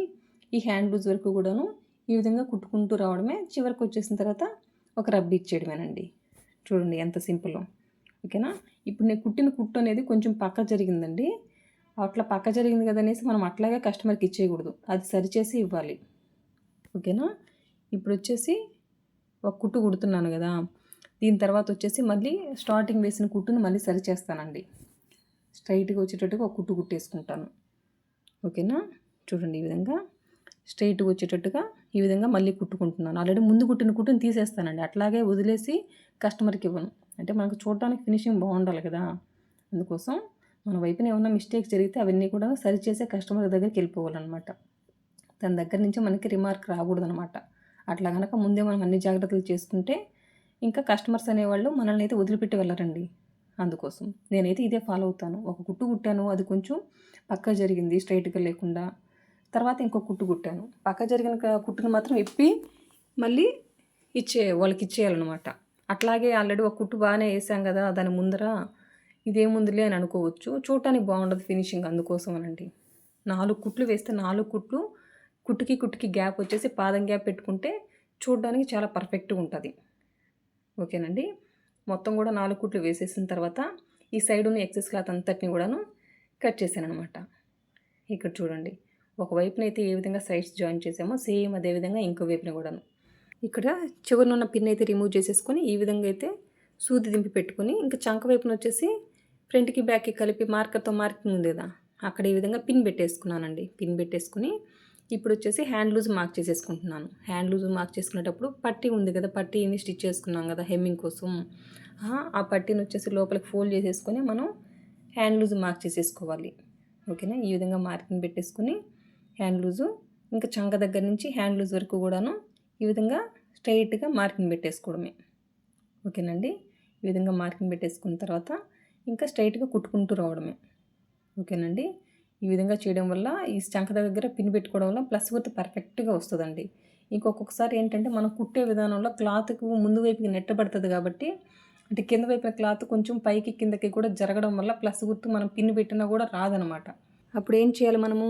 ఈ హ్యాండ్ లూజ్ వరకు కూడాను ఈ విధంగా కుట్టుకుంటూ రావడమే. చివరికి వచ్చేసిన తర్వాత ఒక రబ్ ఇచ్చేయడమేనండి. చూడండి ఎంత సింపుల్. ఓకేనా. ఇప్పుడు నేను కుట్టిన కుట్టు అనేది కొంచెం పక్క జరిగిందండి. అట్లా పక్క జరిగింది కదా అనేసి మనం అట్లాగే కస్టమర్కి ఇచ్చేయకూడదు, అది సరిచేసి ఇవ్వాలి. ఓకేనా. ఇప్పుడు వచ్చేసి ఒక కుట్టు కుడుతున్నాను కదా, దీని తర్వాత వచ్చేసి మళ్ళీ స్టార్టింగ్ వేసిన కుట్టును మళ్ళీ సరి చేస్తానండి. స్ట్రైట్గా వచ్చేటట్టుగా ఒక కుట్టు కుట్టేసుకుంటాను. ఓకేనా. చూడండి, ఈ విధంగా స్ట్రైట్గా వచ్చేటట్టుగా ఈ విధంగా మళ్ళీ కుట్టుకుంటున్నాను. ఆల్రెడీ ముందు కుట్టిన కుట్టుని తీసేస్తానండి, అట్లాగే వదిలేసి కస్టమర్కి ఇవ్వను. అంటే మనకు చూడడానికి ఫినిషింగ్ బాగుండాలి కదా, అందుకోసం మన వైపున ఏమన్నా మిస్టేక్స్ జరిగితే అవన్నీ కూడా సరిచేసే కస్టమర్ దగ్గరికి వెళ్ళిపోవాలన్నమాట. తన దగ్గర నుంచి మనకి రిమార్క్ రాకూడదనమాట. అట్లా కనుక ముందే మనం అన్ని జాగ్రత్తలు చేసుకుంటే ఇంకా కస్టమర్స్ అనేవాళ్ళు మనల్ని అయితే వదిలిపెట్టి వెళ్ళరండి. అందుకోసం నేనైతే ఇదే ఫాలో అవుతాను. ఒక కుట్టు కుట్టాను, అది కొంచెం పక్క జరిగింది, స్ట్రైట్గా లేకుండా తర్వాత ఇంకో కుట్టు కుట్టాను. పక్క జరిగిన కుట్టును మాత్రం ఇప్పి మళ్ళీ వాళ్ళకి ఇచ్చేయాలన్నమాట. అట్లాగే ఆల్రెడీ ఒక కుట్టు బాగానే వేసాం కదా దాని ముందర ఇదేముందిలే అని అనుకోవచ్చు. చూడటానికి బాగుండదు ఫినిషింగ్, అందుకోసం అనండి. 4 కుట్లు వేస్తే 4 కుట్లు కుట్టుకి గ్యాప్ వచ్చేసి పాదం గ్యాప్ పెట్టుకుంటే చూడడానికి చాలా పర్ఫెక్ట్గా ఉంటుంది. ఓకేనండి. మొత్తం కూడా 4 కుట్లు వేసేసిన తర్వాత ఈ సైడ్ ఉన్న ఎక్సెస్ క్లాత్ అంతటిని కూడాను కట్ చేశాను అనమాట. ఇక్కడ చూడండి, ఒకవైపున అయితే ఏ విధంగా సైడ్స్ జాయిన్ చేసామో సేమ్ అదే విధంగా ఇంకో వైపున కూడాను. ఇక్కడ చివరిన ఉన్న పిన్ అయితే రిమూవ్ చేసేసుకొని ఈ విధంగా అయితే సూది దింపి పెట్టుకొని ఇంకా చంక వైపున వచ్చేసి ఫ్రంట్కి బ్యాక్కి కలిపి మార్కర్తో మార్కింగ్ ఉంది కదా, అక్కడ ఈ విధంగా పిన్ పెట్టేసుకున్నానండి. పిన్ పెట్టేసుకుని ఇప్పుడు వచ్చేసి హ్యాండ్ లూజ్ మార్క్ చేసేసుకుంటున్నాను. హ్యాండ్ లూజ్ మార్క్ చేసుకునేటప్పుడు పట్టీ ఉంది కదా, పట్టీని స్టిచ్ చేసుకున్నాం కదా హెమ్మింగ్ కోసం, ఆ పట్టీని వచ్చేసి లోపలికి ఫోల్డ్ చేసేసుకొని మనం హ్యాండ్ లూజ్ మార్క్ చేసేసుకోవాలి. ఓకేనా, ఈ విధంగా మార్కింగ్ పెట్టేసుకుని హ్యాండ్ లూజు ఇంకా చంక దగ్గర నుంచి హ్యాండ్ లూజ్ వరకు కూడాను ఈ విధంగా స్ట్రైట్గా మార్కింగ్ పెట్టేసుకోవడమే. ఓకేనండి, ఈ విధంగా మార్కింగ్ పెట్టేసుకున్న తర్వాత ఇంకా స్ట్రైట్గా కుట్టుకుంటూ రావడమే. ఓకేనండి, ఈ విధంగా చేయడం వల్ల ఈ చంక దగ్గర పిన్ పెట్టుకోవడం వల్ల ప్లస్ గుర్తు పర్ఫెక్ట్గా వస్తుందండి. ఇంకొకసారి ఏంటంటే మనం కుట్టే విధానంలో క్లాత్కు ముందు వైపుకి నెట్టబడుతుంది కాబట్టి, అంటే కింద వైపున క్లాత్ కొంచెం పైకి కిందకి కూడా జరగడం వల్ల ప్లస్ గుర్తు మనం పిన్ పెట్టినా కూడా రాదనమాట. అప్పుడు ఏం చేయాలి, మనము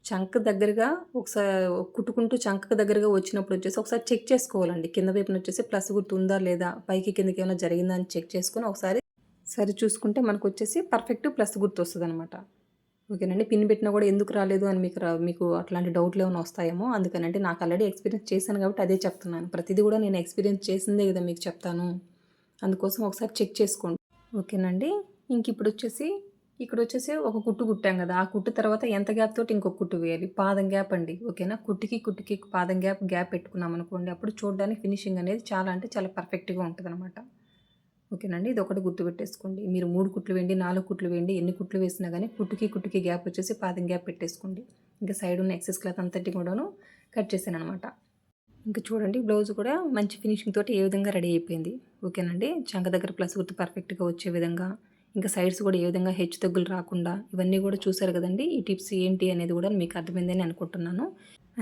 చంక దగ్గరగా ఒకసారి కుట్టుకుంటూ చంక దగ్గరగా వచ్చినప్పుడు వచ్చేసి ఒకసారి చెక్ చేసుకోవాలండి. కింద వైపున వచ్చేసి ప్లస్ గుర్తు ఉందా లేదా, పైకి కిందకి ఏమైనా జరిగిందా అని చెక్ చేసుకొని ఒకసారి సరి చూసుకుంటే మనకు వచ్చేసి పర్ఫెక్ట్ ప్లస్ గుర్తు వస్తుంది అనమాట. ఓకేనండి, పిన్ పెట్టినా కూడా ఎందుకు రాలేదు అని మీకు అట్లాంటి డౌట్లు ఏమైనా వస్తాయేమో, అందుకనంటే నాకు ఆల్రెడీ ఎక్స్పీరియన్స్ చేశాను కాబట్టి అదే చెప్తున్నాను. ప్రతిదీ కూడా నేను ఎక్స్పీరియన్స్ చేసిందే కదా మీకు చెప్తాను, అందుకోసం ఒకసారి చెక్ చేసుకోండి. ఓకేనండి, ఇంక ఇప్పుడు వచ్చేసి ఇక్కడ వచ్చేసి ఒక కుట్టు కుట్టాం కదా, ఆ కుట్టు తర్వాత ఎంత గ్యాప్ తోటి ఇంకొక కుట్టు వేయాలి. పాదం గ్యాప్ అండి. ఓకేనా, కుట్టుకి పాదం గ్యాప్ పెట్టుకున్నాం అనుకోండి, అప్పుడు చూడడానికి ఫినిషింగ్ అనేది చాలా అంటే చాలా పర్ఫెక్ట్గా ఉంటుంది అనమాట. ఓకేనండి, ఇది ఒకటి గుర్తు పెట్టేసుకోండి. మీరు 3 కుట్లు వేయండి, 4 కుట్లు వేయండి, ఎన్ని కుట్లు వేసినా కానీ కుట్టుకి గ్యాప్ వచ్చేసి పాదం గ్యాప్ పెట్టేసుకోండి. ఇంకా సైడ్ ఉన్న ఎక్సెస్ క్లాత్ అంతటి కూడాను కట్ చేశాను అనమాట. ఇంకా చూడండి, బ్లౌజ్ కూడా మంచి ఫినిషింగ్ తోటి ఏ విధంగా రెడీ అయిపోయింది. ఓకేనండి, చంక దగ్గర ప్లస్ గుర్తు పర్ఫెక్ట్గా వచ్చే విధంగా, ఇంకా సైడ్స్ కూడా ఏ విధంగా హెచ్చు తగ్గులు రాకుండా ఇవన్నీ కూడా చూసారు కదండి. ఈ టిప్స్ ఏంటి అనేది కూడా మీకు అర్థమైందని అనుకుంటున్నాను.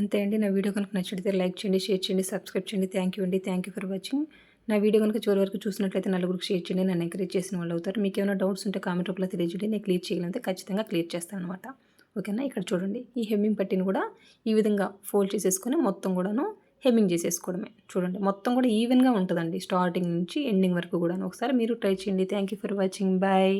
అంతే అండి, నా వీడియో కనుక నచ్చితే లైక్ చేయండి, షేర్ చేయండి, సబ్స్క్రైబ్ చేయండి. థ్యాంక్ యూ అండి, థ్యాంక్ యూ ఫర్ వాచింగ్. నా వీడియో కనుక చివరి వరకు చూసినట్లయితే నలుగురికి షేర్ చేయండి, నన్ను ఎంకరేజ్ చేసిన వాళ్ళు అవుతారు. మీకు ఏమైనా డౌట్స్ ఉంటే కామెంట్ రూపంలో తెలియజేయండి, నేను క్లియర్ చేయగలిగితే ఖచ్చితంగా క్లియర్ చేస్తాను అనమాట. ఓకేనా, ఇక్కడ చూడండి, ఈ హెమ్మింగ్ పట్టిని కూడా ఈ విధంగా ఫోల్డ్ చేసేసుకొని మొత్తం కూడాను హెమ్మింగ్ చేసేసుకోవడమే. చూడండి, మొత్తం కూడా ఈవెన్గా ఉంటుందండి స్టార్టింగ్ నుంచి ఎండింగ్ వరకు కూడా. ఒకసారి మీరు ట్రై చేయండి. Thank you for watching. Bye.